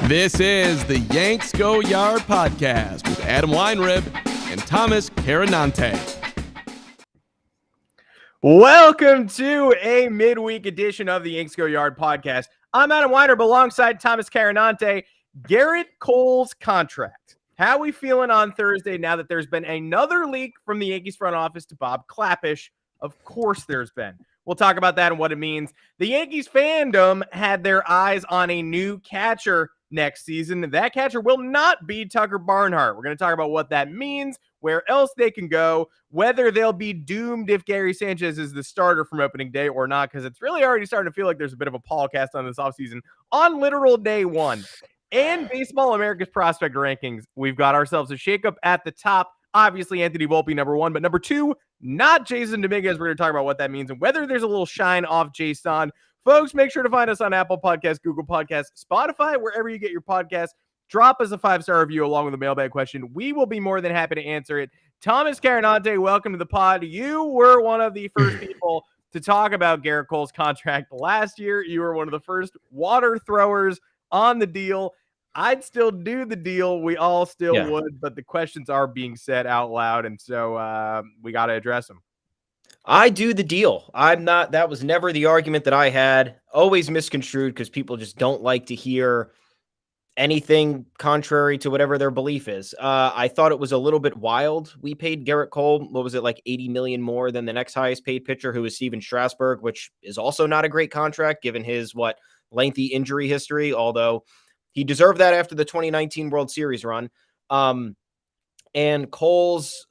This is the Yanks Go Yard podcast with Adam Weinrib and Thomas Carinante. Welcome to a midweek edition of the Yanks Go Yard podcast. I'm Adam Weinrib alongside Thomas Carinante. Gerrit Cole's contract. How are we feeling on Thursday now that there's been another leak from the Yankees front office to Bob Klapisch? Of course there's been. We'll talk about that and what it means. The Yankees fandom had their eyes on a new catcher next season. That catcher will not be Tucker Barnhart. We're going to talk about what that means, where else they can go, whether they'll be doomed if Gary Sanchez is the starter from opening day or not, because it's really already starting to feel like there's a bit of a Paul cast on this offseason on literal day one. And Baseball America's prospect rankings. We've got ourselves a shakeup at the top. Obviously, Anthony Volpe, number one, but number two, not Jasson Dominguez. We're going to talk about what that means and whether there's a little shine off Jasson. Folks, make sure to find us on Apple Podcasts, Google Podcasts, Spotify, wherever you get your podcasts. Drop us a 5-star review along with a mailbag question. We will be more than happy to answer it. Thomas Carinante, welcome to the pod. You were one of the first people to talk about Gerrit Cole's contract last year. You were one of the first water throwers on the deal. I'd still do the deal. We all still would, but the questions are being said out loud, and so we got to address them. I do the deal. That was never the argument that I had. Always misconstrued because people just don't like to hear anything contrary to whatever their belief is. I thought it was a little bit wild. We paid Gerrit Cole, what was it, like $80 million more than the next highest paid pitcher, who was Steven Strasburg, which is also not a great contract given his, lengthy injury history, although he deserved that after the 2019 World Series run. And Cole's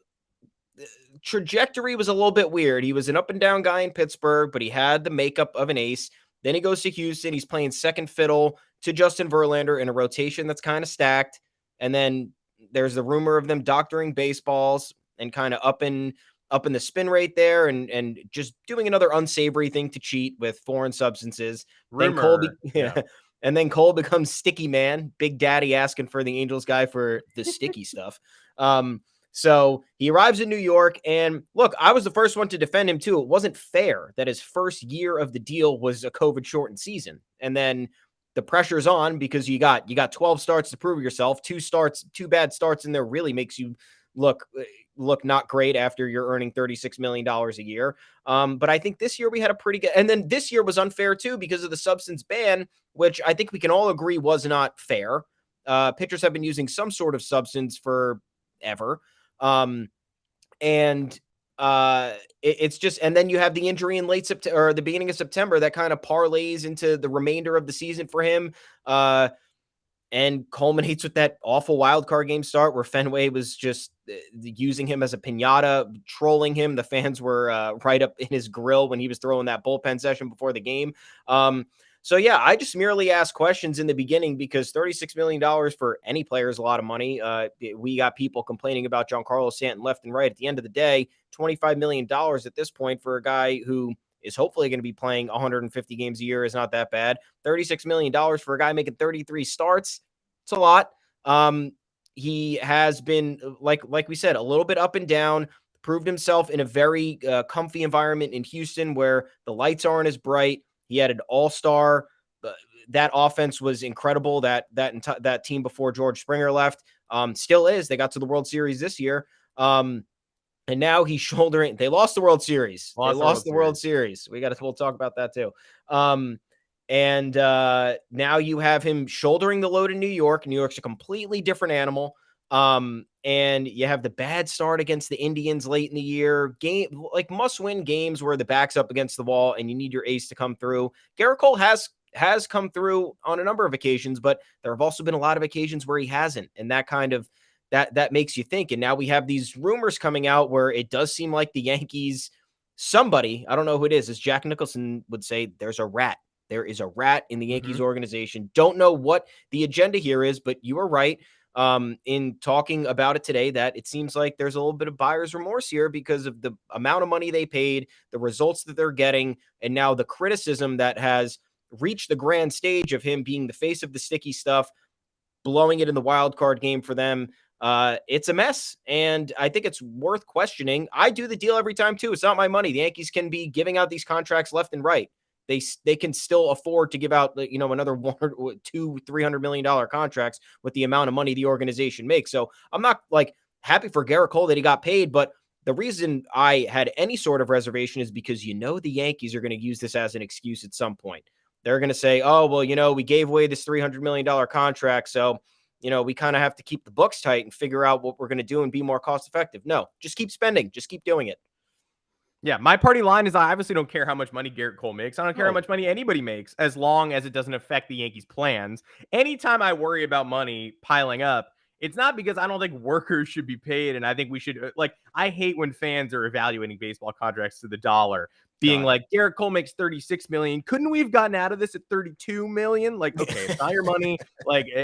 trajectory was a little bit weird. He was an up and down guy in Pittsburgh, but he had the makeup of an ace. Then he goes to Houston. He's playing second fiddle to Justin Verlander in a rotation that's kind of stacked. And then there's the rumor of them doctoring baseballs and kind of up in the spin rate there and just doing another unsavory thing to cheat with foreign substances. And then Cole becomes sticky man, Big Daddy asking for the Angels guy for the sticky stuff. So he arrives in New York, and look, I was the first one to defend him too. It wasn't fair that his first year of the deal was a COVID-shortened season. And then the pressure's on because you got 12 starts to prove yourself. Two bad starts in there really makes you look not great after you're earning $36 million a year. But I think this year we had a pretty good, and then this year was unfair too because of the substance ban, which I think we can all agree was not fair. Pitchers have been using some sort of substance forever. It's just, and then you have the injury in late September or the beginning of September that kind of parlays into the remainder of the season for him. And culminates with that awful wild card game start where Fenway was just using him as a piñata, trolling him. The fans were right up in his grill when he was throwing that bullpen session before the game. So yeah, I just merely asked questions in the beginning because $36 million for any player is a lot of money. We got people complaining about Giancarlo Stanton left and right. At the end of the day, $25 million at this point for a guy who is hopefully going to be playing 150 games a year is not that bad. $36 million for a guy making 33 starts. It's a lot. He has been, like we said, a little bit up and down, proved himself in a very comfy environment in Houston where the lights aren't as bright. He had an all-star. That offense was incredible. That team before George Springer left still is. They got to the World Series this year. And now he's shouldering. They lost the World Series. We'll talk about that too. And now you have him shouldering the load in New York. New York's a completely different animal. And you have the bad start against the Indians late in the year. Must-win games where the back's up against the wall and you need your ace to come through. Gerrit Cole has come through on a number of occasions, but there have also been a lot of occasions where he hasn't. And that kind of that makes you think. And now we have these rumors coming out where it does seem like the Yankees, somebody, I don't know who it is, as Jack Nicholson would say, there's a rat. There is a rat in the Yankees organization. Don't know what the agenda here is, but you are right in talking about it today that it seems like there's a little bit of buyer's remorse here because of the amount of money they paid, the results that they're getting, and now the criticism that has reached the grand stage of him being the face of the sticky stuff, blowing it in the wild card game for them. It's a mess, and I think it's worth questioning. I do the deal every time, too. It's not my money. The Yankees can be giving out these contracts left and right. they can still afford to give out, another $200-300 million contracts with the amount of money the organization makes. So I'm not like happy for Gerrit Cole that he got paid, but the reason I had any sort of reservation is because the Yankees are going to use this as an excuse at some point. They're going to say, oh, well, we gave away this $300 million contract, so we kind of have to keep the books tight and figure out what we're going to do and be more cost effective. No, just keep spending. Just keep doing it. Yeah, my party line is I obviously don't care how much money Gerrit Cole makes. I don't care how much money anybody makes as long as it doesn't affect the Yankees' plans. Anytime I worry about money piling up, it's not because I don't think workers should be paid. And I think we should, I hate when fans are evaluating baseball contracts to the dollar, being like, Gerrit Cole makes $36 million. Couldn't we have gotten out of this at $32 million? Like, okay, it's not your money.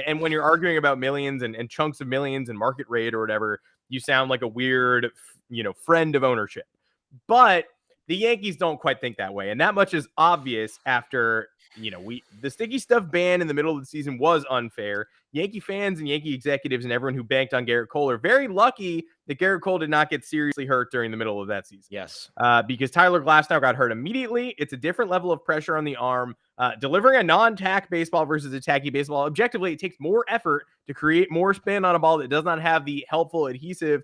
And when you're arguing about millions and chunks of millions and market rate or whatever, you sound like a weird, friend of ownership. But the Yankees don't quite think that way. And that much is obvious after, the sticky stuff ban in the middle of the season was unfair. Yankee fans and Yankee executives and everyone who banked on Gerrit Cole are very lucky that Gerrit Cole did not get seriously hurt during the middle of that season. Yes. Because Tyler Glasnow got hurt immediately. It's a different level of pressure on the arm. Delivering a non-tack baseball versus a tacky baseball, objectively, it takes more effort to create more spin on a ball that does not have the helpful adhesive.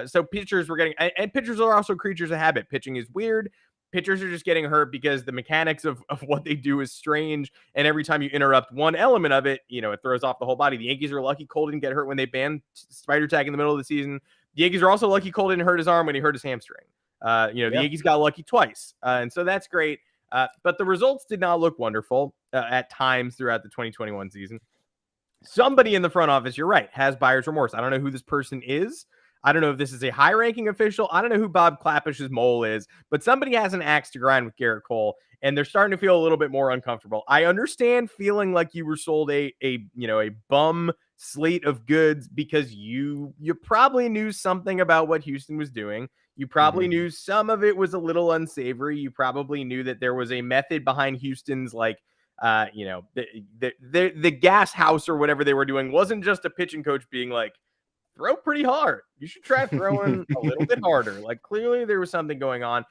So pitchers were getting, and pitchers are also creatures of habit. Pitching is weird. Pitchers are just getting hurt because the mechanics of what they do is strange. And every time you interrupt one element of it, it throws off the whole body. The Yankees are lucky Cole didn't get hurt when they banned spider tag in the middle of the season. The Yankees are also lucky Cole didn't hurt his arm when he hurt his hamstring. The Yankees got lucky twice. And so that's great. But the results did not look wonderful at times throughout the 2021 season. Somebody in the front office, you're right, has buyer's remorse. I don't know who this person is. I don't know if this is a high-ranking official. I don't know who Bob Klappish's mole is, but somebody has an axe to grind with Gerrit Cole, and they're starting to feel a little bit more uncomfortable. I understand feeling like you were sold a bum slate of goods because you probably knew something about what Houston was doing. You probably knew some of it was a little unsavory. You probably knew that there was a method behind Houston's the gas house or whatever they were doing wasn't just a pitching coach being like, throw pretty hard. You should try throwing a little bit harder. Like, clearly there was something going on.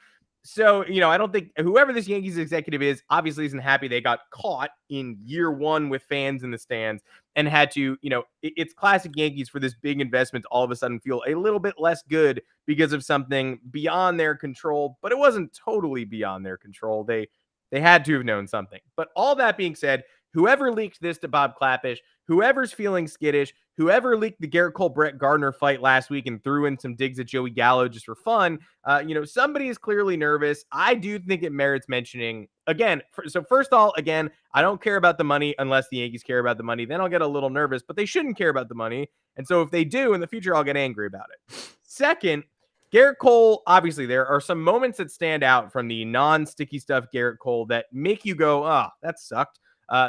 So, I don't think whoever this Yankees executive is obviously isn't happy they got caught in year one with fans in the stands and had to, it's classic Yankees for this big investment to all of a sudden feel a little bit less good because of something beyond their control, but it wasn't totally beyond their control. They had to have known something. But all that being said, whoever leaked this to Bob Klapisch, whoever's feeling skittish, whoever leaked the Gerrit Cole-Brett Gardner fight last week and threw in some digs at Joey Gallo just for fun, somebody is clearly nervous. I do think it merits mentioning. Again, so first of all, I don't care about the money unless the Yankees care about the money. Then I'll get a little nervous, but they shouldn't care about the money. And so if they do in the future, I'll get angry about it. Second, Gerrit Cole, obviously, there are some moments that stand out from the non-sticky stuff Gerrit Cole that make you go, that sucked.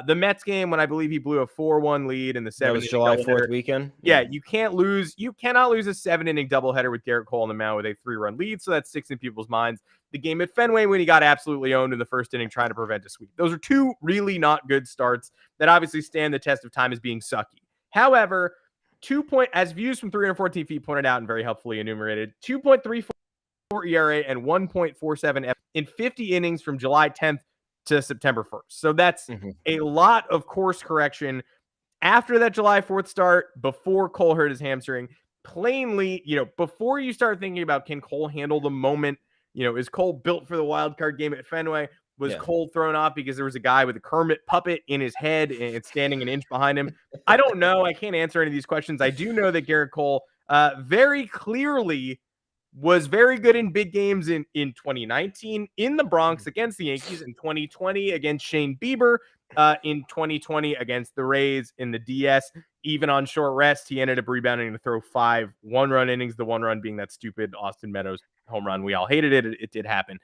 The Mets game when I believe he blew a 4-1 lead in the 7th. That was July 4th weekend. Yeah, you cannot lose a 7-inning doubleheader with Gerrit Cole on the mound with a 3-run lead, so that sticks in people's minds. The game at Fenway when he got absolutely owned in the first inning trying to prevent a sweep. Those are two really not good starts that obviously stand the test of time as being sucky. However, as views from 314 feet pointed out and very helpfully enumerated, 2.34 ERA and 1.47 in 50 innings from July 10th to September 1st. So that's a lot of course correction after that July 4th start, before Cole hurt his hamstring. Plainly, before you start thinking about, can Cole handle the moment? Is Cole built for the wild card game at Fenway? Was Cole thrown off because there was a guy with a Kermit puppet in his head and standing an inch behind him? I don't know. I can't answer any of these questions. I do know that Gerrit Cole very clearly was very good in big games in 2019 in the Bronx against the Yankees, in 2020 against Shane Bieber, in 2020 against the Rays in the DS. Even on short rest, he ended up rebounding to throw 5 one-run innings, the one run being that stupid Austin Meadows home run. We all hated it. It did happen.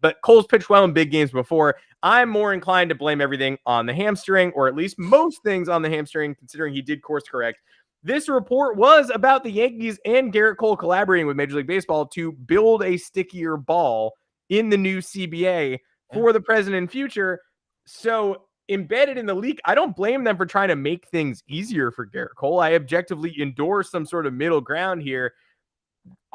But Cole's pitched well in big games before. I'm more inclined to blame everything on the hamstring, or at least most things on the hamstring, considering he did course correct. This report was about the Yankees and Gerrit Cole collaborating with Major League Baseball to build a stickier ball in the new CBA for the present and future. So embedded in the leak, I don't blame them for trying to make things easier for Gerrit Cole. I objectively endorse some sort of middle ground here.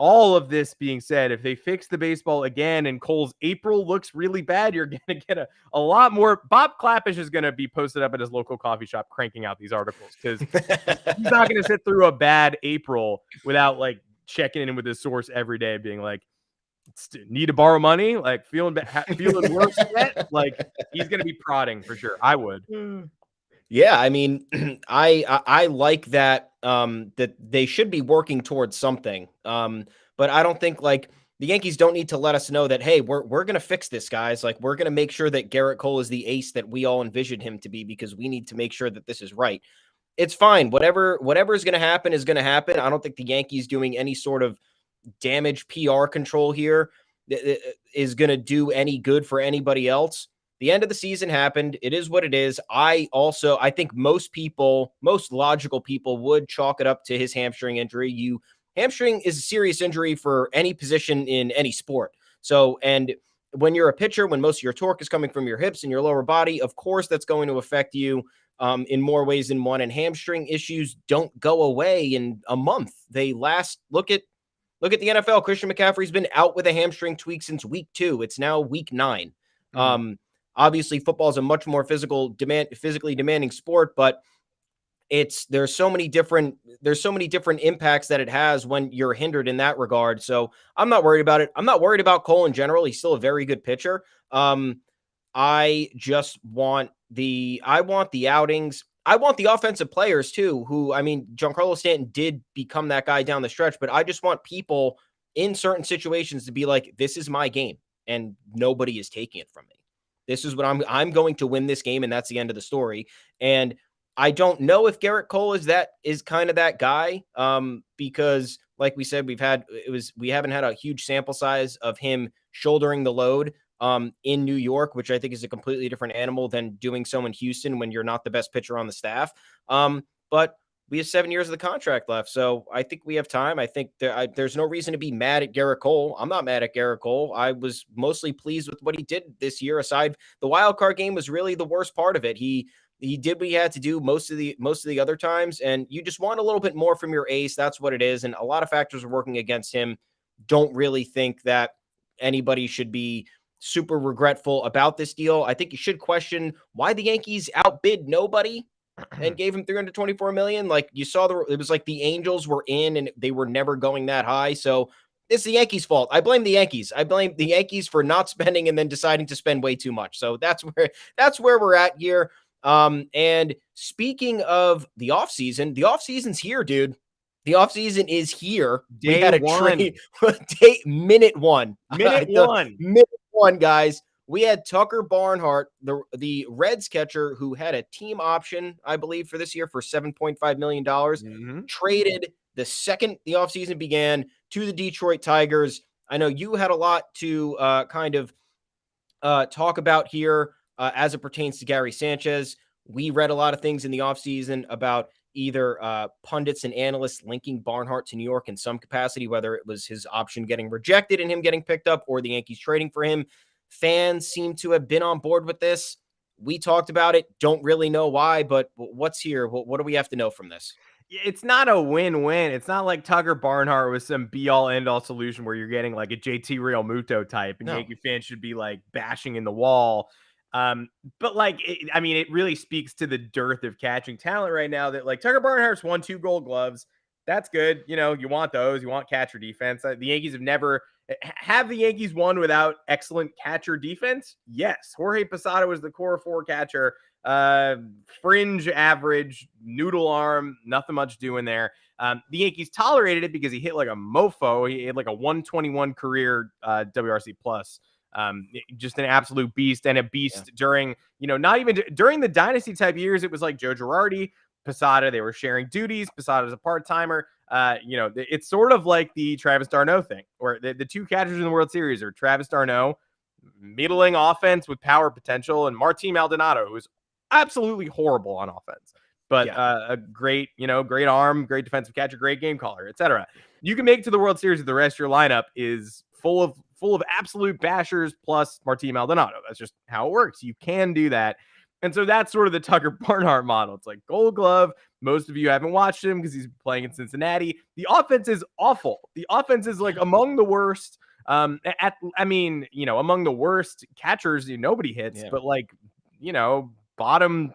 all of this being said, if they fix the baseball again and Cole's April looks really bad, you're going to get a lot more. Bob Clappish is going to be posted up at his local coffee shop cranking out these articles because he's not going to sit through a bad April without like checking in with his source every day, being like, need to borrow money, like feeling worse yet. Like he's going to be prodding for sure. I would. Yeah, I mean, I like that that they should be working towards something. But I don't think like the Yankees don't need to let us know that, hey, we're going to fix this, guys. Like we're going to make sure that Gerrit Cole is the ace that we all envisioned him to be, because we need to make sure that this is right. It's fine. Whatever is going to happen is going to happen. I don't think the Yankees doing any sort of damage PR control here is going to do any good for anybody else. The end of the season happened. It is what it is. I think most logical people would chalk it up to his hamstring injury. Hamstring is a serious injury for any position in any sport. So, and when you're a pitcher, when most of your torque is coming from your hips and your lower body, of course, that's going to affect you in more ways than one. And hamstring issues don't go away in a month. They last. Look at the NFL. Christian McCaffrey's been out with a hamstring tweak since week 2. It's now week 9. Mm-hmm. Obviously, football is a much more physically demanding sport, but there's so many different impacts that it has when you're hindered in that regard. So I'm not worried about it. I'm not worried about Cole in general. He's still a very good pitcher. I just want the outings. I want the offensive players too, who, I mean, Giancarlo Stanton did become that guy down the stretch, but I just want people in certain situations to be like, this is my game and nobody is taking it from me. This is what I'm going to win this game, and that's the end of the story. And I don't know if Gerrit Cole is kind of that guy, because like we said, we haven't had a huge sample size of him shouldering the load in New York, which I think is a completely different animal than doing so in Houston when you're not the best pitcher on the staff. But we have 7 years of the contract left, so I think we have time. I think there's no reason to be mad at Gerrit Cole. I'm not mad at Gerrit Cole. I was mostly pleased with what he did this year. Aside, the wild card game was really the worst part of it. He did what he had to do most of the other times, and you just want a little bit more from your ace. That's what it is, and a lot of factors are working against him. Don't really think that anybody should be super regretful about this deal. I think you should question why the Yankees outbid nobody and gave him $324 million. Like you saw, it was like the Angels were in and they were never going that high. So it's the Yankees' fault. I blame the Yankees. I blame the Yankees for not spending and then deciding to spend way too much. So that's where we're at here. And speaking of the offseason, the offseason's here, dude. The offseason is here. We had a trade. Minute one, guys. We had Tucker Barnhart, the Reds catcher, who had a team option, I believe, for this year for $7.5 million, traded the second the offseason began to the Detroit Tigers. I know you had a lot to talk about here as it pertains to Gary Sanchez. We read a lot of things in the offseason about either pundits and analysts linking Barnhart to New York in some capacity, whether it was his option getting rejected and him getting picked up or the Yankees trading for him. Fans seem to have been on board with this. We talked about it. Don't really know why, but what's here? What do we have to know from this? It's not a win-win. It's not like Tucker Barnhart was some be-all, end-all solution where you're getting like a JT Realmuto type and Yankee fans should be like bashing in the wall. But like, it really speaks to the dearth of catching talent right now that like Tucker Barnhart's won 2 Gold Gloves. That's good. You know, you want those. You want catcher defense. The Yankees have the Yankees won without excellent catcher defense? Yes. Jorge Posada was the core 4 catcher. Fringe average, noodle arm, nothing much doing there. The Yankees tolerated it because he hit like a mofo. He had like a 121 career WRC plus. Just an absolute beast and a beast during, not even during the dynasty type years. It was like Joe Girardi, Posada. They were sharing duties. Posada's a part-timer. It's sort of like the Travis d'Arnaud thing, where the 2 catchers in the World Series are Travis d'Arnaud, middling offense with power potential, and Martín Maldonado, who is absolutely horrible on offense, but a great arm, great defensive catcher, great game caller, etc. You can make it to the World Series if the rest of your lineup is full of absolute bashers plus Martín Maldonado. That's just how it works. You can do that. And so that's sort of the Tucker Barnhart model. It's like Gold Glove. Most of you haven't watched him because he's playing in Cincinnati. The offense is awful. The offense is like among the worst. Among the worst catchers, nobody hits, but like, bottom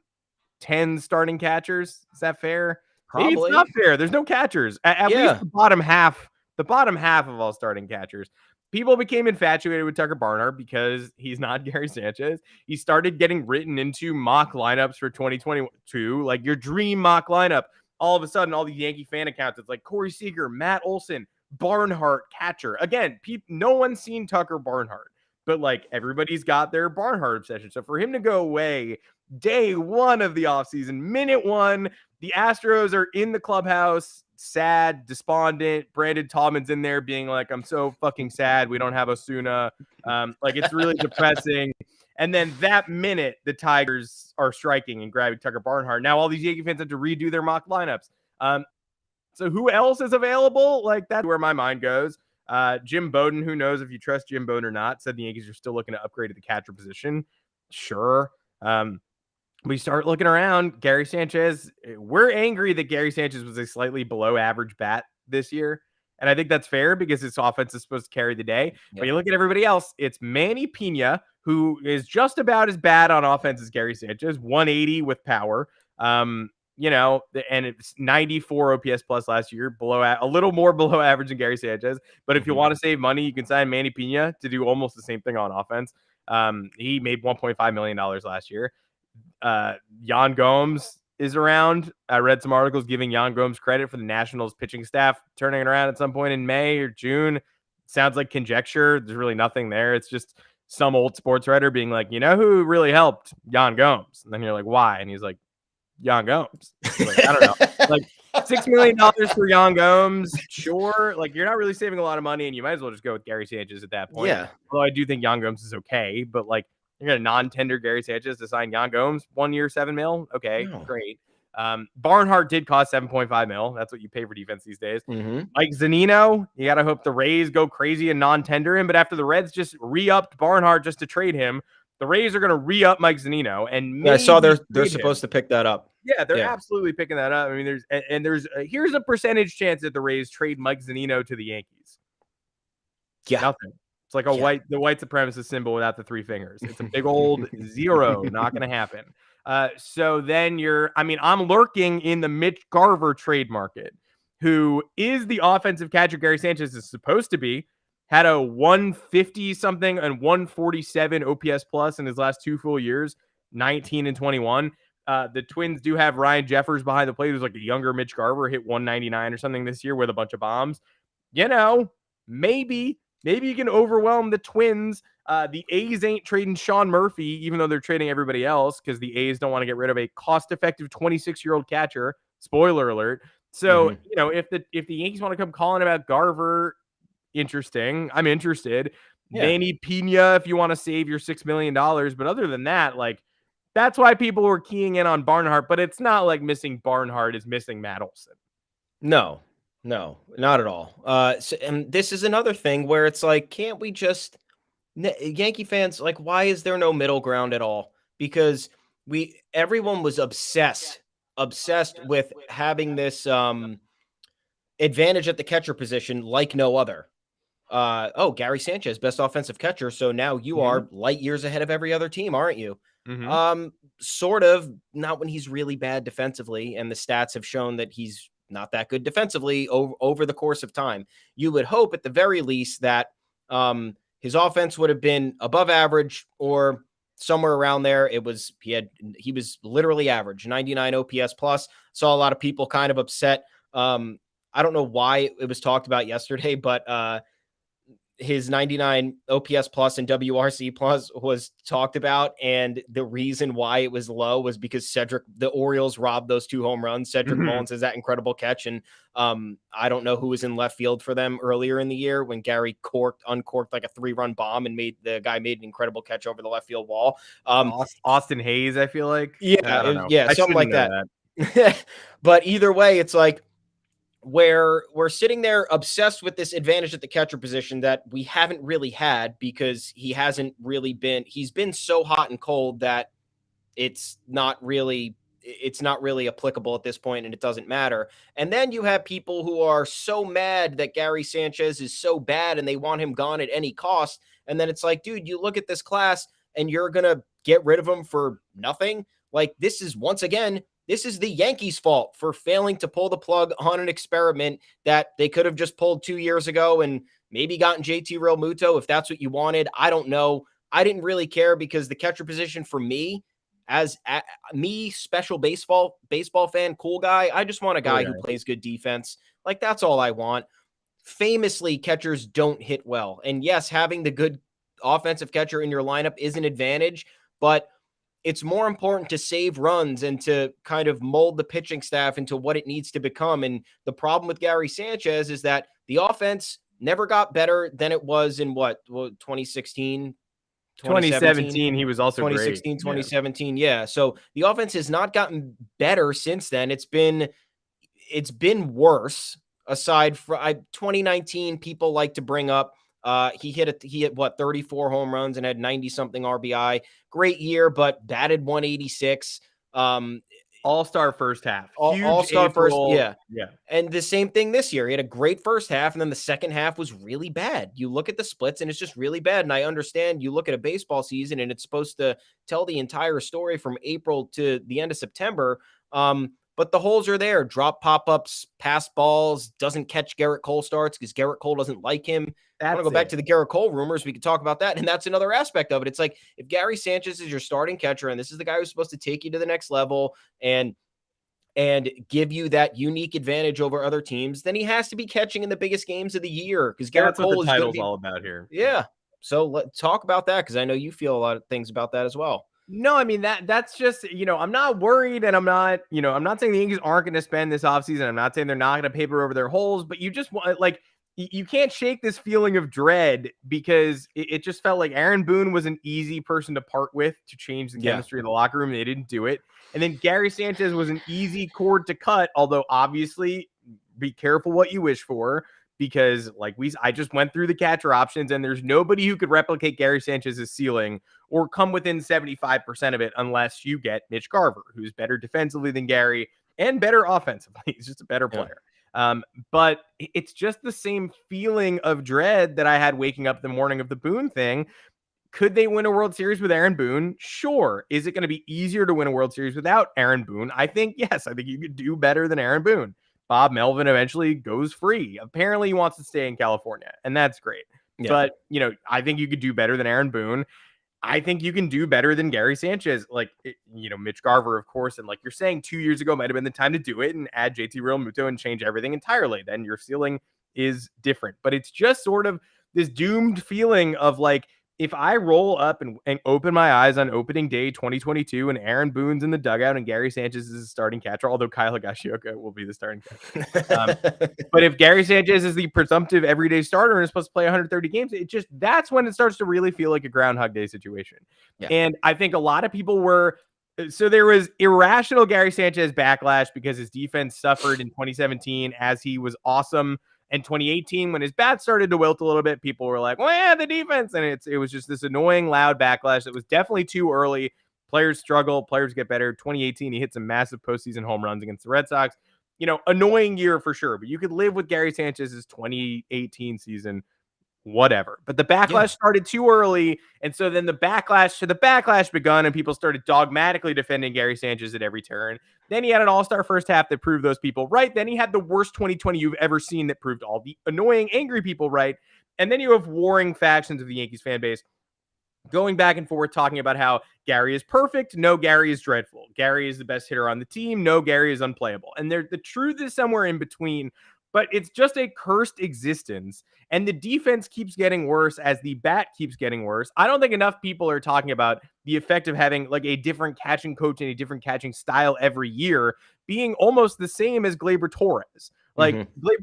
10 starting catchers. Is that fair? Maybe it's Probably. not fair. There's no catchers. At least the bottom half of all starting catchers. People became infatuated with Tucker Barnhart because he's not Gary Sanchez. He started getting written into mock lineups for 2022, like your dream mock lineup. All of a sudden, all the Yankee fan accounts, it's like Corey Seager, Matt Olson, Barnhart catcher. Again, no one's seen Tucker Barnhart, but like everybody's got their Barnhart obsession. So for him to go away day one of the offseason, minute one, the Astros are in the clubhouse, sad, despondent. Brandon Tallman's in there being like, I'm so fucking sad we don't have Osuna. Like, it's really depressing. And then that minute, the Tigers are striking and grabbing Tucker Barnhart. Now all these Yankee fans have to redo their mock lineups. So who else is available? Like, that's where my mind goes. Jim Bowden, who knows if you trust Jim Bowden or not, said the Yankees are still looking to upgrade at the catcher position. Sure. We start looking around. Gary Sanchez, we're angry that Gary Sanchez was a slightly below average bat this year. And I think that's fair because his offense is supposed to carry the day. Yep. But you look at everybody else, it's Manny Pena, who is just about as bad on offense as Gary Sanchez, 180 with power. And it's 94 OPS plus last year, a little more below average than Gary Sanchez. But if you want to save money, you can sign Manny Pena to do almost the same thing on offense. He made $1.5 million last year. Yan Gomes is around. I read some articles giving Yan Gomes credit for the Nationals pitching staff turning it around at some point in May or June. Sounds like conjecture. There's really nothing there. It's just some old sports writer being like, who really helped? Yan Gomes. And then you're like, why? And he's like, Yan Gomes. Like, I don't know. Like $6 million for Yan Gomes. Sure. Like, you're not really saving a lot of money, and you might as well just go with Gary Sanchez at that point. Yeah. Although I do think Yan Gomes is okay, but like, you're going to non-tender Gary Sanchez to sign Yan Gomes 1 year, $7 million. Okay, great. Barnhart did cost $7.5 million. That's what you pay for defense these days. Mm-hmm. Mike Zunino, you got to hope the Rays go crazy and non-tender him. But after the Reds just re-upped Barnhart just to trade him, the Rays are going to re-up Mike Zunino. And I saw they're supposed to pick that up. Yeah, they're absolutely picking that up. I mean, here's a percentage chance that the Rays trade Mike Zunino to the Yankees. Yeah. Nothing. It's like the white supremacist symbol without the three fingers. It's a big old zero. Not going to happen. So then I'm lurking in the Mitch Garver trade market, who is the offensive catcher Gary Sanchez is supposed to be. Had a 150 something and 147 OPS plus in his last 2 full years, 19 and 21. The Twins do have Ryan Jeffers behind the plate, who's like a younger Mitch Garver, hit 199 or something this year with a bunch of bombs. Maybe you can overwhelm the Twins. The A's ain't trading Sean Murphy, even though they're trading everybody else because the A's don't want to get rid of a cost-effective 26-year-old catcher. Spoiler alert. So, if the Yankees want to come calling about Garver, interesting. I'm interested. Yeah. Manny Pena, if you want to save your $6 million. But other than that, like, that's why people were keying in on Barnhart. But it's not like missing Barnhart is missing Matt Olson. No, not at all. And this is another thing where it's like, can't we just Yankee fans, like, why is there no middle ground at all? Because everyone was obsessed with having this advantage at the catcher position like no other. Gary Sanchez, best offensive catcher. So now you are light years ahead of every other team, aren't you? Mm-hmm. Sort of, not when he's really bad defensively, and the stats have shown that he's not that good defensively over the course of time. You would hope at the very least that his offense would have been above average or somewhere around there. He was literally average, 99 OPS plus. Saw a lot of people kind of upset. I don't know why it was talked about yesterday, but his 99 OPS plus and WRC plus was talked about. And the reason why it was low was because the Orioles robbed those 2 home runs. Cedric Mullins has that incredible catch. And I don't know who was in left field for them earlier in the year when Gary uncorked like a 3-run bomb and made an incredible catch over the left field wall. Austin Hayes, I feel like. Yeah, something like that. But either way, it's like, where we're sitting there obsessed with this advantage at the catcher position that we haven't really had because he's been so hot and cold that it's not really applicable at this point, and it doesn't matter. And then you have people who are so mad that Gary Sanchez is so bad and they want him gone at any cost. And then it's like, dude, you look at this class and you're going to get rid of him for nothing. Like, this is, once again, this is the Yankees' fault for failing to pull the plug on an experiment that they could have just pulled 2 years ago and maybe gotten JT Realmuto if that's what you wanted. I don't know. I didn't really care because the catcher position for me, as me, special baseball fan, cool guy, I just want a guy who plays good defense. Like, that's all I want. Famously, catchers don't hit well. And yes, having the good offensive catcher in your lineup is an advantage, but it's more important to save runs and to kind of mold the pitching staff into what it needs to become. And the problem with Gary Sanchez is that the offense never got better than it was in 2016, 2017, he was also 2016, great. 2017. Yeah. So the offense has not gotten better since then. It's been worse. Aside from 2019, people like to bring up, he hit 34 home runs and had 90 something RBI. Great year, but batted 186. All-star first half. All-star first. Yeah. Yeah. And the same thing this year. He had a great first half, and then the second half was really bad. You look at the splits, and it's just really bad. And I understand you look at a baseball season, and it's supposed to tell the entire story from April to the end of September. But the holes are there. Drop pop-ups, pass balls, doesn't catch Gerrit Cole starts because Gerrit Cole doesn't like him. I want to go back to the Gerrit Cole rumors. We could talk about that. And that's another aspect of it. It's like, if Gary Sanchez is your starting catcher and this is the guy who's supposed to take you to the next level and give you that unique advantage over other teams, then he has to be catching in the biggest games of the year because Gerrit Cole is title's all about here. Yeah. So let's talk about that because I know you feel a lot of things about that as well. No, I mean, that's just, I'm not worried, and I'm not saying the Yankees aren't going to spend this offseason. I'm not saying they're not going to paper over their holes, but you just want, like, you can't shake this feeling of dread because it just felt like Aaron Boone was an easy person to part with to change the chemistry of the locker room. They didn't do it. And then Gary Sanchez was an easy cord to cut, although obviously be careful what you wish for. Because I just went through the catcher options and there's nobody who could replicate Gary Sanchez's ceiling or come within 75% of it unless you get Mitch Garver, who's better defensively than Gary and better offensively. He's just a better player. But it's just the same feeling of dread that I had waking up the morning of the Boone thing. Could they win a World Series with Aaron Boone? Sure. Is it going to be easier to win a World Series without Aaron Boone? I think yes. I think you could do better than Aaron Boone. Bob Melvin eventually goes free. Apparently he wants to stay in California, and that's great. Yeah. But, I think you could do better than Aaron Boone. I think you can do better than Gary Sanchez. Mitch Garver, of course. And like you're saying, 2 years ago might have been the time to do it and add JT Realmuto and change everything entirely. Then your ceiling is different. But it's just sort of this doomed feeling of like, if I roll up and open my eyes on opening day 2022 and Aaron Boone's in the dugout and Gary Sanchez is the starting catcher, although Kyle Higashioka will be the starting catcher. But if Gary Sanchez is the presumptive everyday starter and is supposed to play 130 games, that's when it starts to really feel like a Groundhog Day situation. Yeah. And I think a lot of people there was irrational Gary Sanchez backlash because his defense suffered in 2017 as he was awesome. And 2018, when his bat started to wilt a little bit, people were like, well, yeah, the defense. And it was just this annoying, loud backlash that was definitely too early. Players struggle. Players get better. 2018, he hit some massive postseason home runs against the Red Sox. Annoying year for sure. But you could live with Gary Sanchez's 2018 season, whatever. But the backlash started too early. And so then the backlash begun and people started dogmatically defending Gary Sanchez at every turn. Then he had an all-star first half that proved those people right. Then he had the worst 2020 you've ever seen that proved all the annoying, angry people right. And then you have warring factions of the Yankees fan base going back and forth talking about how Gary is perfect. No, Gary is dreadful. Gary is the best hitter on the team. No, Gary is unplayable. And the truth is somewhere in between. But it's just a cursed existence. And the defense keeps getting worse as the bat keeps getting worse. I don't think enough people are talking about the effect of having like a different catching coach and a different catching style every year being almost the same as Gleyber Torres.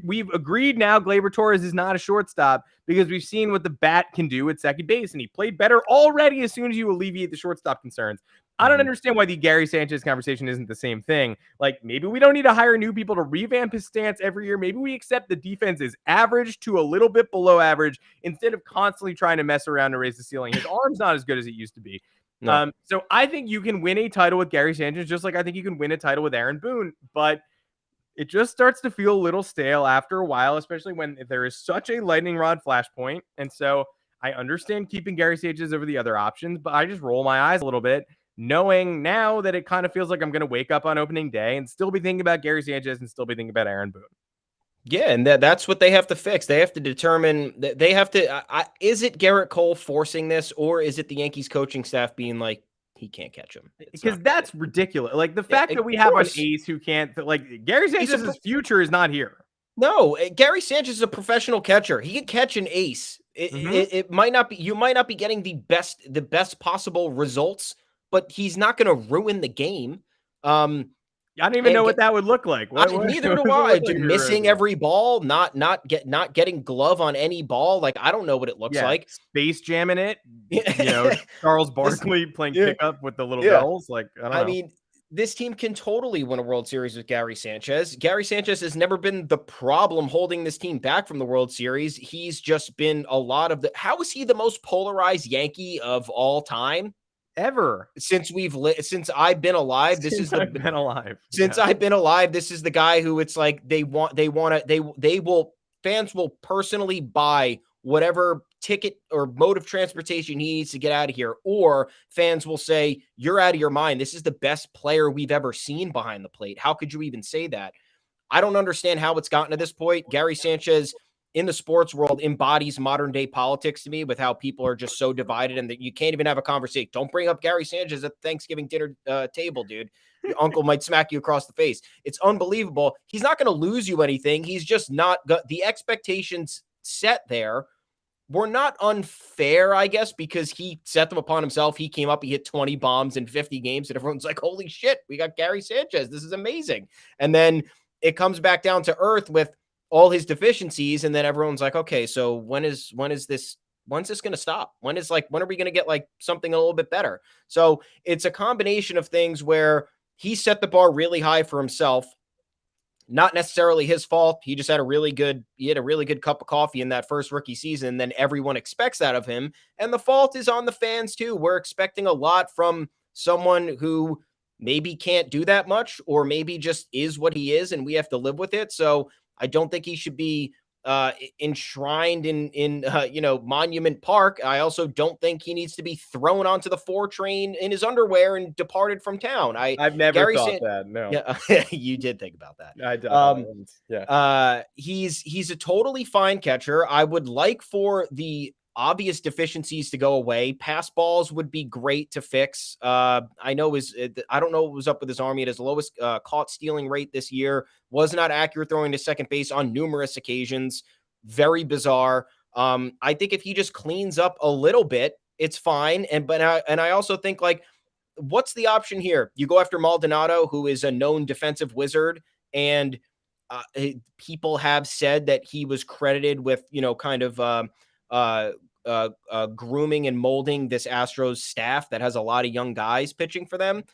We've agreed now Gleyber Torres is not a shortstop because we've seen what the bat can do at second base. And he played better already as soon as you alleviate the shortstop concerns. I don't understand why the Gary Sanchez conversation isn't the same thing. Like, maybe we don't need to hire new people to revamp his stance every year. Maybe we accept the defense is average to a little bit below average instead of constantly trying to mess around to raise the ceiling. His arm's not as good as it used to be. No. So I think you can win a title with Gary Sanchez, just like I think you can win a title with Aaron Boone. But it just starts to feel a little stale after a while, especially when there is such a lightning rod flashpoint. And so I understand keeping Gary Sanchez over the other options, but I just roll my eyes a little bit, knowing now that it kind of feels like I'm going to wake up on opening day and still be thinking about Gary Sanchez and still be thinking about Aaron Boone. Yeah, and that's what they have to fix. They have to determine that they have to. Is it Gerrit Cole forcing this, or is it the Yankees coaching staff being like, he can't catch him? Because that's ridiculous. Like the fact that we have an ace who can't, like Gary Sanchez's future is not here. No, Gary Sanchez is a professional catcher. He can catch an ace. It might not be. You might not be getting the best possible results, but he's not going to ruin the game. I don't even know what that would look like. Neither do I. Missing every ball, not getting glove on any ball. Like I don't know what it looks like. Space jamming it. Charles Barkley playing pickup with the little bells. Like I mean, this team can totally win a World Series with Gary Sanchez. Gary Sanchez has never been the problem holding this team back from the World Series. He's just been a lot of the. How is he the most polarized Yankee of all time? Ever since I've been alive, I've been alive. This is the guy who it's like fans will personally buy whatever ticket or mode of transportation he needs to get out of here, or fans will say, you're out of your mind. This is the best player we've ever seen behind the plate. How could you even say that? I don't understand how it's gotten to this point. Gary Sanchez in the sports world embodies modern day politics to me, with how people are just so divided and that you can't even have a conversation. Don't bring up Gary Sanchez at the Thanksgiving dinner table, dude. Your uncle might smack you across the face. It's unbelievable. He's not going to lose you anything. He's just not got the expectations set there. Were not unfair, I guess, because he set them upon himself. He came up, he hit 20 bombs in 50 games, and everyone's like, holy shit, we got Gary Sanchez. This is amazing. And then it comes back down to earth with all his deficiencies, and then everyone's like, okay, so when's this going to stop? When are we going to get like something a little bit better? So it's a combination of things where he set the bar really high for himself. Not necessarily his fault. He just had a really good cup of coffee in that first rookie season. And then everyone expects that of him. And the fault is on the fans too. We're expecting a lot from someone who maybe can't do that much, or maybe just is what he is, and we have to live with it. So I don't think he should be enshrined in Monument Park. I also don't think he needs to be thrown onto the 4 train in his underwear and departed from town. I've never thought that. No. Yeah, you did think about that. I don't. He's a totally fine catcher. I would like for the obvious deficiencies to go away. Pass balls would be great to fix. I don't know what was up with his arm. He had his lowest caught stealing rate this year. Was not accurate throwing to second base on numerous occasions. Very bizarre. I think if he just cleans up a little bit, it's fine. And I also think, like, what's the option here? You go after Maldonado, who is a known defensive wizard, and people have said that he was credited with, kind of grooming and molding this Astros staff that has a lot of young guys pitching for them,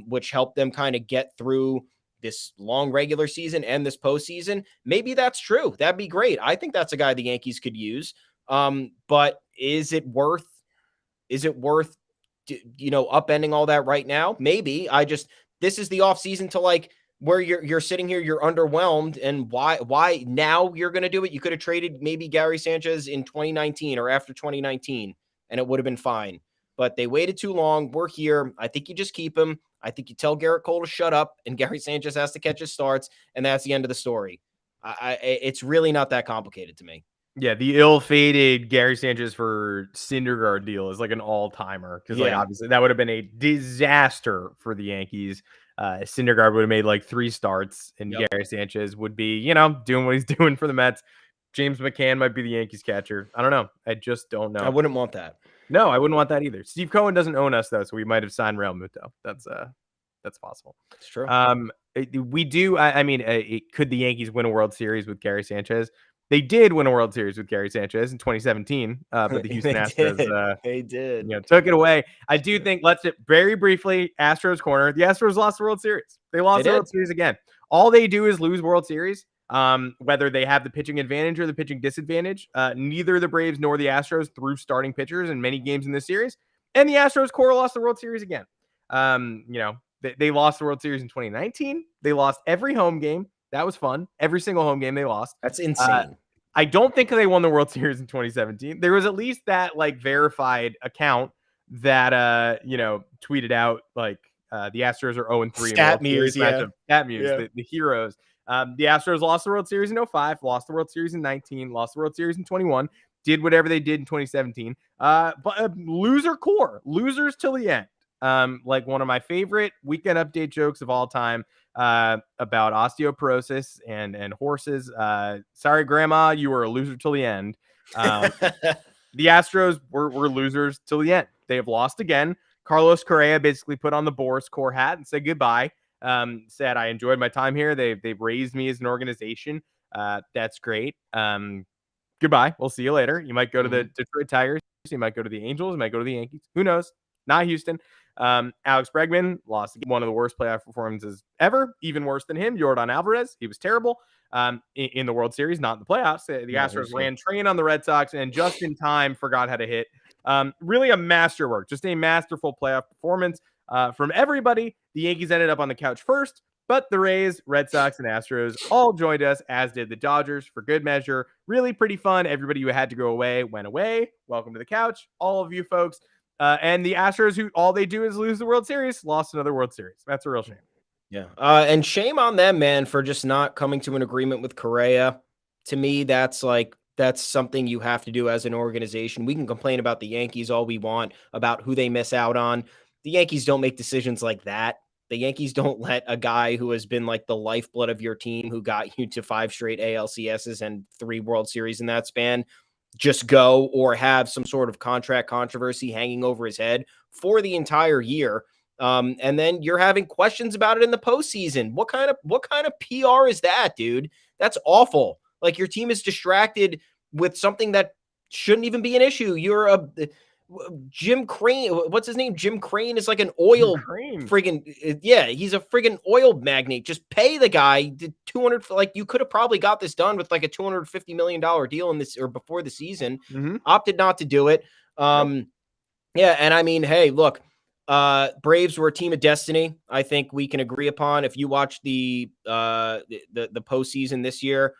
which helped them kind of get through this long regular season and this postseason. Maybe that's true. That'd be great. I think that's a guy the Yankees could use. But is it worth upending all that right now? Maybe. This is the offseason to, like, where you're sitting here, you're underwhelmed, and why now you're going to do it? You could have traded maybe Gary Sanchez in 2019 or after 2019, and it would have been fine. But they waited too long. We're here. I think you just keep him. I think you tell Gerrit Cole to shut up, and Gary Sanchez has to catch his starts, and that's the end of the story. It's really not that complicated to me. Yeah, the ill-fated Gary Sanchez for Syndergaard deal is like an all-timer, because like obviously that would have been a disaster for the Yankees. Syndergaard would have made like 3 starts, and Gary Sanchez would be, doing what he's doing for the Mets. James McCann might be the Yankees catcher. I don't know. I just don't know. I wouldn't want that. No, I wouldn't want that either. Steve Cohen doesn't own us though, so we might have signed Real Muto. That's possible. It's true. We do. Could the Yankees win a World Series with Gary Sanchez? They did win a World Series with Gary Sanchez in 2017, but the Houston Astros they did. Took it away. I do think, let's very briefly, Astros corner. The Astros lost the World Series. They lost the World Series again. All they do is lose World Series, whether they have the pitching advantage or the pitching disadvantage. Neither the Braves nor the Astros threw starting pitchers in many games in this series. And the Astros core lost the World Series again. They lost the World Series in 2019. They lost every home game. That was fun. Every single home game they lost. That's insane. I don't think they won the World Series in 2017. There was at least that verified account that tweeted out the Astros are 0-3 Stat Muse, yeah. Stat Muse, the heroes. The Astros lost the World Series in 2005, lost the World Series in 2019, lost the World Series in 2021, did whatever they did in 2017. But loser core, losers till the end. One of my favorite Weekend Update jokes of all time about osteoporosis and horses. Sorry, Grandma, you were a loser till the end. The Astros were losers till the end. They have lost again. Carlos Correa basically put on the Boris core hat and said goodbye. Said, I enjoyed my time here. They've raised me as an organization. That's great. Goodbye. We'll see you later. You might go to the Detroit Tigers. You might go to the Angels. You might go to the Yankees. Who knows? Not Houston. Alex Bregman lost one of the worst playoff performances ever, even worse than him. Yordan Alvarez, he was terrible in the World Series, not in the playoffs. The Astros ran train on the Red Sox and just in time forgot how to hit. Really a masterwork, just a masterful playoff performance from everybody. The Yankees ended up on the couch first, but the Rays, Red Sox, and Astros all joined us, as did the Dodgers for good measure. Really pretty fun. Everybody who had to go away went away. Welcome to the couch, all of you folks. And the Astros, who all they do is lose the World Series, lost another World Series. That's a real shame. Yeah. And shame on them, man, for just not coming to an agreement with Correa. To me, that's something you have to do as an organization. We can complain about the Yankees all we want, about who they miss out on. The Yankees don't make decisions like that. The Yankees don't let a guy who has been like the lifeblood of your team, who got you to 5 straight ALCSs and 3 World Series in that span, just go or have some sort of contract controversy hanging over his head for the entire year. And then you're having questions about it in the postseason. What kind of PR is that, dude? That's awful. Like, your team is distracted with something that shouldn't even be an issue. You're a Jim Crane. What's his name? Jim Crane is like an oil friggin'. Yeah, he's a friggin' oil magnate. Just pay the guy the 200. Like, you could have probably got this done with like a $250 million deal in this or before the season. Opted not to do it. Yeah, and I mean, hey, look, Braves were a team of destiny. I think we can agree upon. If you watch the postseason this year,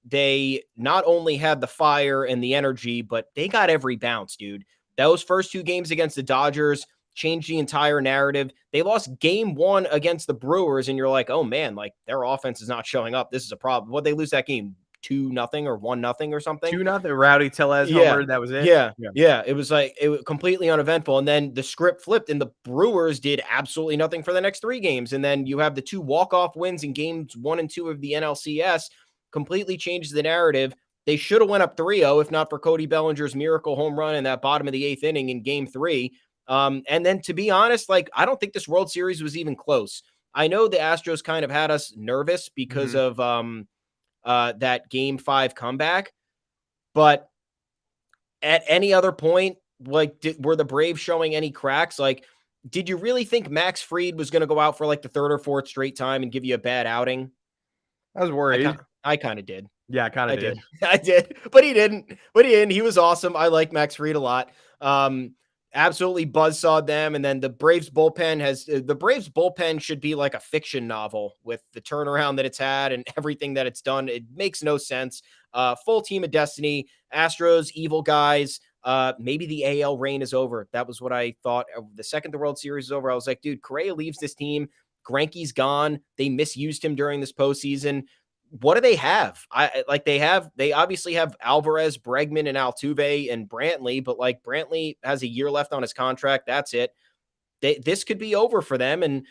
they not only had the fire and the energy, but they got every bounce, dude. Those first 2 games against the Dodgers changed the entire narrative. They lost game 1 against the Brewers, and you're like, oh man, like, their offense is not showing up. This is a problem. What'd they lose that game? 2-0 or 1-0 or something? 2-0. Rowdy Tellez homer. That was it. Yeah. It was completely uneventful. And then the script flipped, and the Brewers did absolutely nothing for the next 3 games. And then you have the 2 walk-off wins in games 1 and 2 of the NLCS. Completely changed the narrative. They should have went up 3-0 if not for Cody Bellinger's miracle home run in that bottom of the 8th inning in game 3. And then, to be honest, like, I don't think this World Series was even close. I know the Astros kind of had us nervous because of that game 5 comeback, but at any other point, like, were the Braves showing any cracks? Like, did you really think Max Fried was going to go out for like the 3rd or 4th straight time and give you a bad outing? I was worried. I kind of did. Yeah, I kind of did. I did, but he didn't. He was awesome. I like Max Fried a lot. Absolutely buzzsawed them. And then the Braves bullpen should be like a fiction novel with the turnaround that it's had and everything that it's done. It makes no sense. Full team of destiny. Astros, evil guys. Maybe the AL reign is over. That was what I thought. The second the World Series is over, I was like, dude, Correa leaves this team. Greinke's gone. They misused him during this postseason. What do they have? They obviously have Alvarez, Bregman, and Altuve and Brantley, but like, Brantley has a year left on his contract. That's it. This could be over for them. And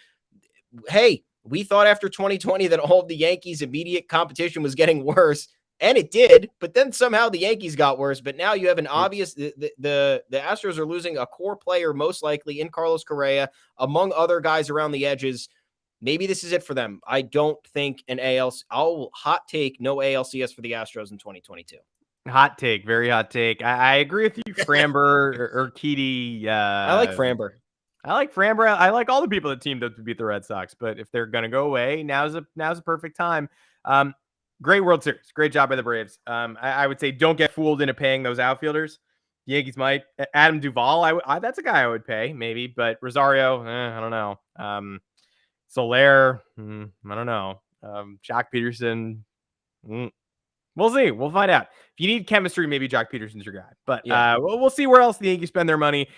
hey, we thought after 2020 that all of the Yankees' immediate competition was getting worse, and it did, but then somehow the Yankees got worse. But now you have an obvious, the Astros are losing a core player, most likely in Carlos Correa, among other guys around the edges. Maybe this is it for them. I don't think I'll hot take no ALCS for the Astros in 2022. Hot take, very hot take. I agree with you, Framber or Urquidy. I like Framber. I like all the people that teamed up to beat the Red Sox, but if they're gonna go away, now's a perfect time. Great World Series, great job by the Braves. I would say don't get fooled into paying those outfielders. Yankees might. Adam Duvall, that's a guy I would pay, maybe. But Rosario, I don't know. Soler, I don't know. Jock Peterson, we'll see. We'll find out. If you need chemistry, maybe Jock Peterson's your guy. But we'll see where else the Yankees spend their money.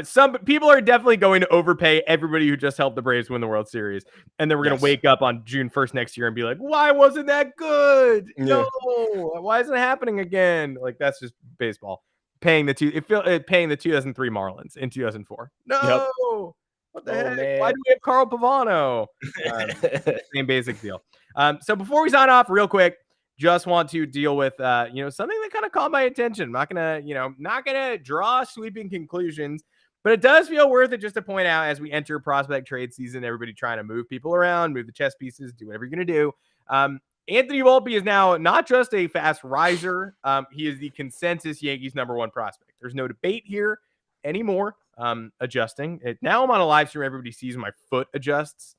Some people are definitely going to overpay everybody who just helped the Braves win the World Series. And then we're going to wake up on June 1st next year and be like, why wasn't that good? No. Why isn't it happening again? Like, that's just baseball. Paying the 2003 Marlins in 2004. No. Yep. What the heck? Man. Why do we have Carl Pavano? Same basic deal. So before we sign off real quick, just want to deal with, something that kind of caught my attention. I'm not gonna draw sweeping conclusions, but it does feel worth it just to point out as we enter prospect trade season, everybody trying to move people around, move the chess pieces, do whatever you're gonna do. Anthony Volpe is now not just a fast riser. He is the consensus Yankees #1 prospect. There's no debate here anymore. Adjusting it now. I'm on a live stream. Everybody sees my foot adjusts.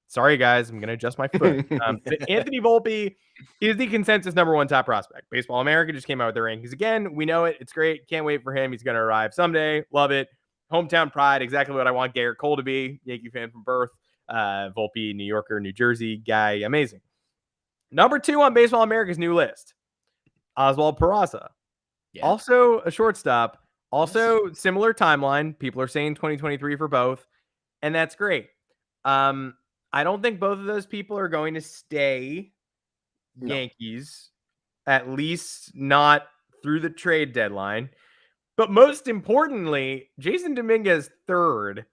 Sorry, guys. I'm going to adjust my foot. Anthony Volpe is the consensus #1 top prospect. Baseball America just came out with their rankings again. We know it. It's great. Can't wait for him. He's going to arrive someday. Love it. Hometown pride. Exactly what I want Gerrit Cole to be. Yankee fan from birth. Volpe, New Yorker, New Jersey guy. Amazing. #2 on Baseball America's new list. Oswald Peraza. Yeah. Also a shortstop. Also similar timeline. People are saying 2023 for both. And that's great. I don't think both of those people are going to stay Yankees, at least not through the trade deadline. But most importantly, Jasson Dominguez third.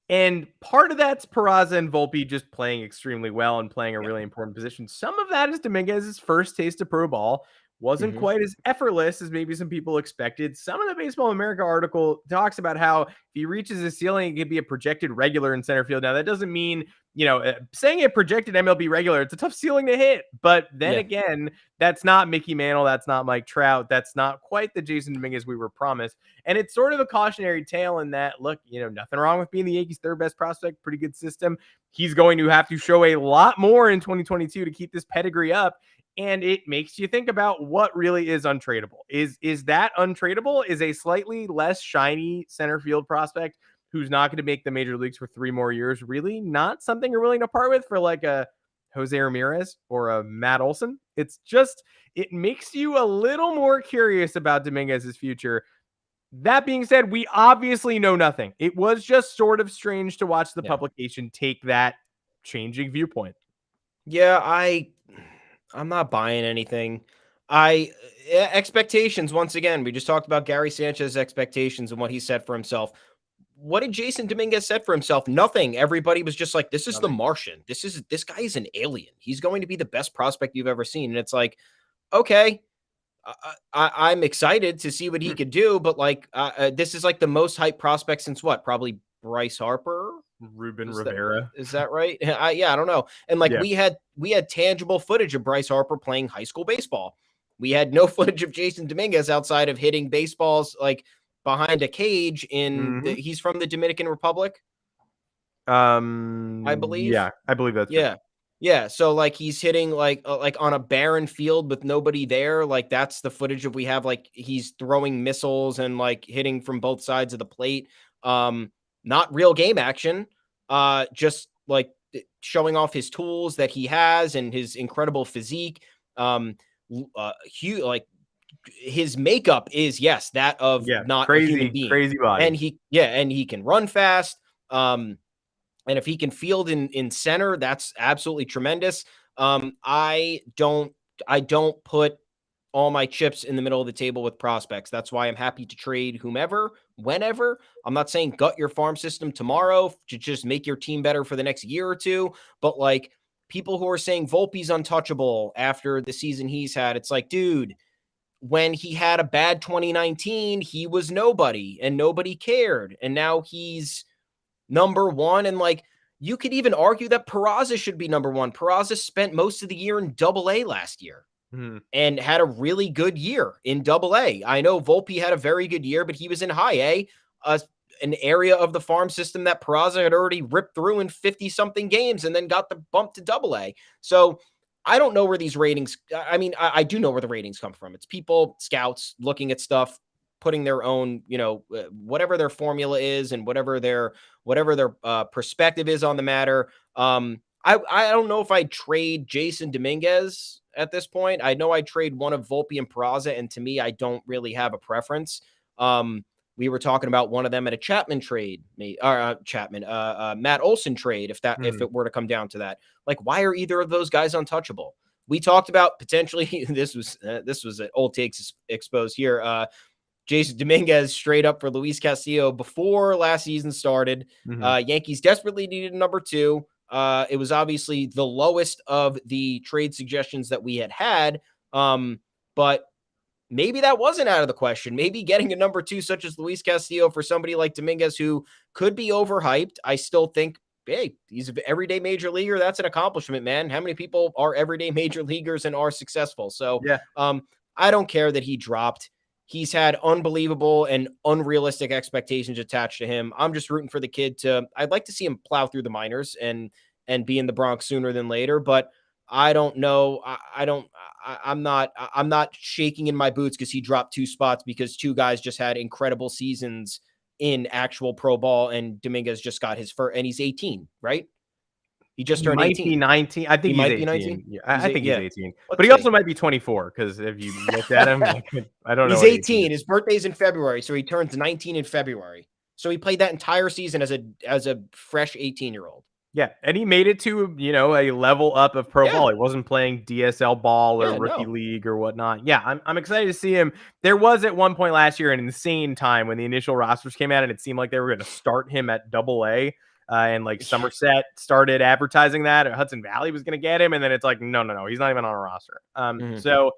And part of that's Peraza and Volpe just playing extremely well and playing a really important position. Some of that is Dominguez's first taste of pro ball. Wasn't quite as effortless as maybe some people expected. Some of the Baseball America article talks about how if he reaches a ceiling, it could be a projected regular in center field. Now, that doesn't mean, saying a projected MLB regular, it's a tough ceiling to hit. But then again, that's not Mickey Mantle. That's not Mike Trout. That's not quite the Jasson Dominguez we were promised. And it's sort of a cautionary tale in that, look, nothing wrong with being the Yankees' third best prospect. Pretty good system. He's going to have to show a lot more in 2022 to keep this pedigree up. And it makes you think about what really is untradeable. Is that untradeable? Is a slightly less shiny center field prospect who's not going to make the major leagues for 3 more years really not something you're willing to part with for like a Jose Ramirez or a Matt Olson? It's just, it makes you a little more curious about Dominguez's future. That being said, we obviously know nothing. It was just sort of strange to watch the publication take that changing viewpoint. Yeah, I'm not buying anything. Expectations, once again, we just talked about Gary Sanchez's expectations and what he set for himself. What did Jasson Dominguez set for himself? Nothing. Everybody was just like, this is the Martian. This guy is an alien. He's going to be the best prospect you've ever seen. And it's like, okay, I'm excited to see what he could do. But like, this is like the most hyped prospect since what? Probably Bryce Harper? Ruben Rivera. Is that right? I don't know. And like we had tangible footage of Bryce Harper playing high school baseball. We had no footage of Jasson Dominguez outside of hitting baseballs like behind a cage he's from the Dominican Republic. I believe. Yeah, I believe that's right. Yeah. So like he's hitting like on a barren field with nobody there. Like that's the footage that we have. Like he's throwing missiles and like hitting from both sides of the plate. Not real game action, just like showing off his tools that he has and his incredible physique. Like his makeup is that of not crazy, a human being. Crazy body, and he can run fast. And if he can field in center, that's absolutely tremendous. I don't put all my chips in the middle of the table with prospects. That's why I'm happy to trade whomever, whenever. I'm not saying gut your farm system tomorrow to just make your team better for the next year or two, but like people who are saying Volpe's untouchable after the season he's had, it's like, dude, when he had a bad 2019, he was nobody and nobody cared. And now he's #1. And like, you could even argue that Peraza should be #1. Peraza spent most of the year in AA last year. And had a really good year in AA. I know Volpe had a very good year, but he was in high A, an area of the farm system that Peraza had already ripped through in 50-something games and then got the bump to AA. So I don't know where these ratings, I mean, I do know where the ratings come from. It's people, scouts, looking at stuff, putting their own, whatever their formula is and whatever their perspective is on the matter. I don't know if I'd trade Jasson Dominguez at this point. I know I'd trade one of Volpe and Peraza, and to me, I don't really have a preference. We were talking about one of them at a Chapman trade, Matt Olson trade, if it were to come down to that. Like, why are either of those guys untouchable? We talked about potentially, this was an old takes exposed here. Jasson Dominguez straight up for Luis Castillo before last season started. Yankees desperately needed a number 2. It was obviously the lowest of the trade suggestions that we had. But maybe that wasn't out of the question. Maybe getting a number 2 such as Luis Castillo for somebody like Dominguez, who could be overhyped. I still think, hey, he's an everyday major leaguer. That's an accomplishment, man. How many people are everyday major leaguers and are successful? So yeah. I don't care that he dropped. He's had unbelievable and unrealistic expectations attached to him. I'm just rooting for the kid I'd like to see him plow through the minors and be in the Bronx sooner than later, but I don't know. I'm not shaking in my boots because he dropped 2 spots because 2 guys just had incredible seasons in actual pro ball, and Dominguez just got his first, and he's 18, right? He just turned 18. Be 19. I think he he's might 18. be 19. Yeah, I think he's 18. Let's but he see. also might be 24 because if you looked at him, I don't know. He's 18. His birthday's in February, so he turns 19 in February. So he played that entire season as a fresh 18-year-old. Yeah, and he made it to, a level up of pro ball. He wasn't playing DSL ball or rookie league or whatnot. Yeah, I'm excited to see him. There was at one point last year an insane time when the initial rosters came out and it seemed like they were going to start him at AA. And like Somerset started advertising that Hudson Valley was going to get him. And then it's like, no, he's not even on a roster. So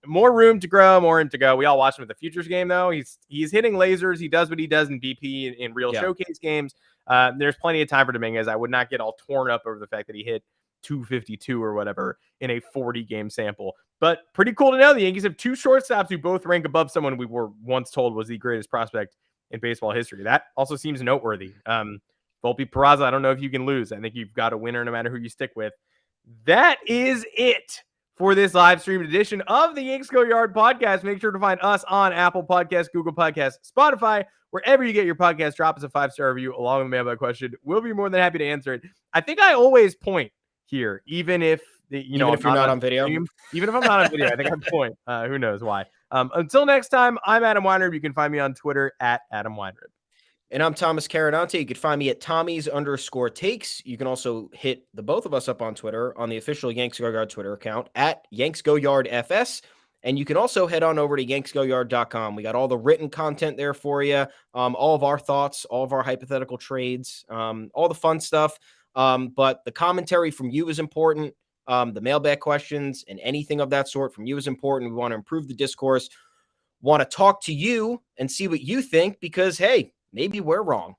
more room to grow, more room to go. We all watched him at the Futures game, though. He's hitting lasers. He does what he does in BP in real showcase games. There's plenty of time for Dominguez. I would not get all torn up over the fact that he hit 252 or whatever in a 40-game sample. But pretty cool to know the Yankees have 2 shortstops who both rank above someone we were once told was the greatest prospect in baseball history. That also seems noteworthy. Volpe Peraza, I don't know if you can lose. I think you've got a winner no matter who you stick with. That is it for this live stream edition of the Yanks Go Yard podcast. Make sure to find us on Apple Podcasts, Google Podcasts, Spotify, wherever you get your podcast. Drop us a 5-star review along with the mailbag question. We'll be more than happy to answer it. I think I always point here, even if if you're not on video. Even if I'm not on video, I think I point. Who knows why? Until next time, I'm Adam Weinrib. You can find me on Twitter at Adam Weinrib. And I'm Thomas Carinante. You can find me at Tommy's_takes. You can also hit the both of us up on Twitter on the official Yanks Go Yard Twitter account at Yanks Go Yard FS. And you can also head on over to yanksgoyard.com. We got all the written content there for you. All of our thoughts, all of our hypothetical trades, all the fun stuff. But the commentary from you is important. The mailbag questions and anything of that sort from you is important. We want to improve the discourse. Want to talk to you and see what you think because, hey, maybe we're wrong,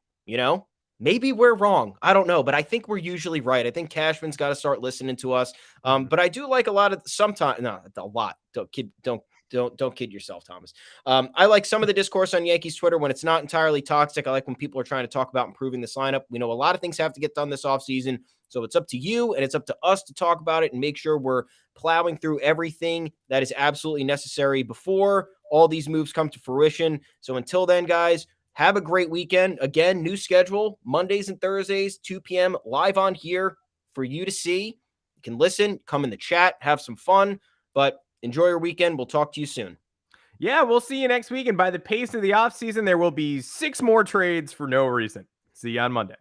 Maybe we're wrong. I don't know, but I think we're usually right. I think Cashman's got to start listening to us. But I do like a lot. Don't kid yourself, Thomas. I like some of the discourse on Yankees Twitter when it's not entirely toxic. I like when people are trying to talk about improving this lineup. We know a lot of things have to get done this offseason. So it's up to you and it's up to us to talk about it and make sure we're plowing through everything that is absolutely necessary before all these moves come to fruition. So until then, guys, have a great weekend. Again, new schedule, Mondays and Thursdays, 2 p.m. live on here for you to see. You can listen, come in the chat, have some fun, but enjoy your weekend. We'll talk to you soon. Yeah, we'll see you next week. And by the pace of the offseason, there will be 6 more trades for no reason. See you on Monday.